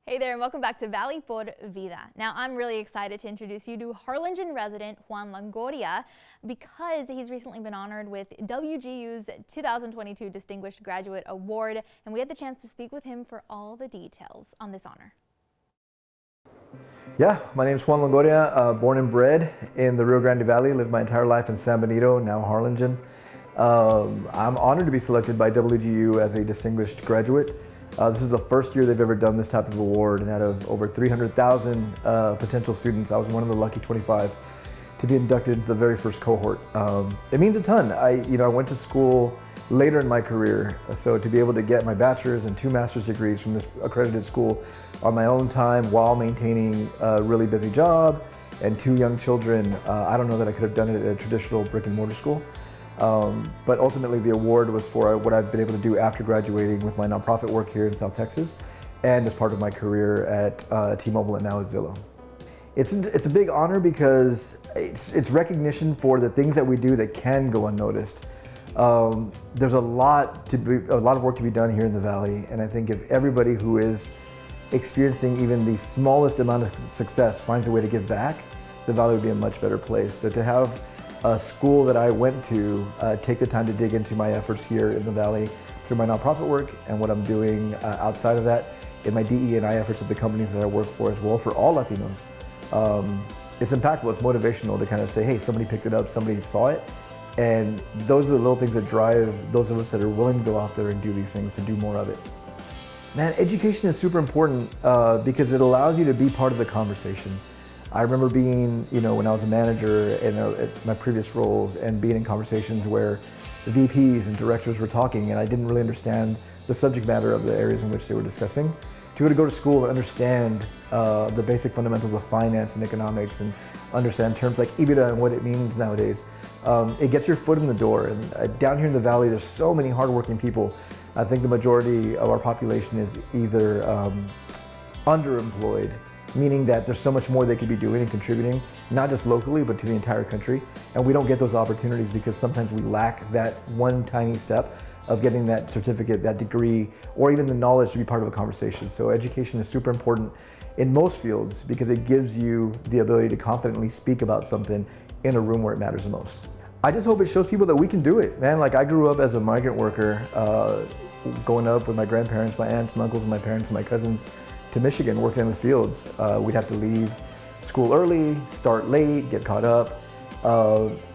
Hey there, and welcome back to Valley por Vida. Now, I'm really excited to introduce you to Harlingen resident Juan Longoria because he's recently been honored with WGU's 2022 Distinguished Graduate Award, and we had the chance to speak with him for all the details on this honor. Yeah, my name is Juan Longoria, born and bred in the Rio Grande Valley, lived my entire life in San Benito, now Harlingen. I'm honored to be selected by WGU as a distinguished graduate. This is the first year they've ever done this type of award, and out of over 300,000 potential students, I was one of the lucky 25 to be inducted into the very first cohort. It means a ton. I went to school later in my career, so to be able to get my bachelor's and 2 master's degrees from this accredited school on my own time while maintaining a really busy job and 2 young children, I don't know that I could have done it at a traditional brick and mortar school. But ultimately the award was for what I've been able to do after graduating with my nonprofit work here in South Texas and as part of my career at T-Mobile and now at Zillow. It's a big honor because it's recognition for the things that we do that can go unnoticed. There's a lot of work to be done here in the Valley, and I think if everybody who is experiencing even the smallest amount of success finds a way to give back, the Valley would be a much better place. So to have a school that I went to take the time to dig into my efforts here in the Valley through my nonprofit work and what I'm doing outside of that in my DE&I efforts at the companies that I work for as well for all Latinos. It's impactful, it's motivational to kind of say, hey, somebody picked it up, somebody saw it. And those are the little things that drive those of us that are willing to go out there and do these things to do more of it. Man, education is super important because it allows you to be part of the conversation. I remember being, when I was a manager at my previous roles and being in conversations where the VPs and directors were talking and I didn't really understand the subject matter of the areas in which they were discussing. To be able to go to school and understand the basic fundamentals of finance and economics and understand terms like EBITDA and what it means nowadays, it gets your foot in the door. And down here in the Valley, there's so many hardworking people. I think the majority of our population is either underemployed, meaning that there's so much more they could be doing and contributing, not just locally, but to the entire country. And we don't get those opportunities because sometimes we lack that one tiny step of getting that certificate, that degree, or even the knowledge to be part of a conversation. So education is super important in most fields because it gives you the ability to confidently speak about something in a room where it matters the most. I just hope it shows people that we can do it, man. Like I grew up as a migrant worker, going up with my grandparents, my aunts and uncles and my parents and my cousins to Michigan working in the fields. We'd have to leave school early, start late, get caught up.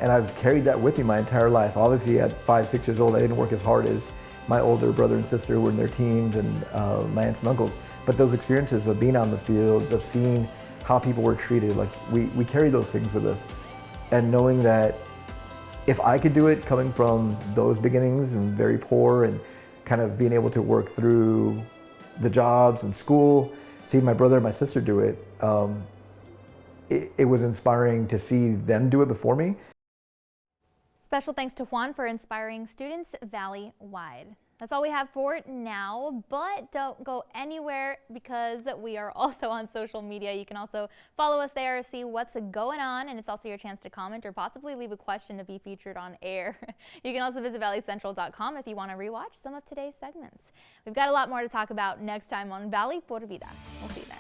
And I've carried that with me my entire life. Obviously at 5, 6 years old, I didn't work as hard as my older brother and sister who were in their teens and my aunts and uncles. But those experiences of being out in the fields, of seeing how people were treated, like we carry those things with us. And knowing that if I could do it coming from those beginnings and very poor and kind of being able to work through the jobs and school, seeing my brother and my sister do it, it was inspiring to see them do it before me. Special thanks to Juan for inspiring students Valley-wide. That's all we have for now, but don't go anywhere because we are also on social media. You can also follow us there, see what's going on, and it's also your chance to comment or possibly leave a question to be featured on air. You can also visit valleycentral.com if you want to rewatch some of today's segments. We've got a lot more to talk about next time on Valley por Vida. We'll see you then.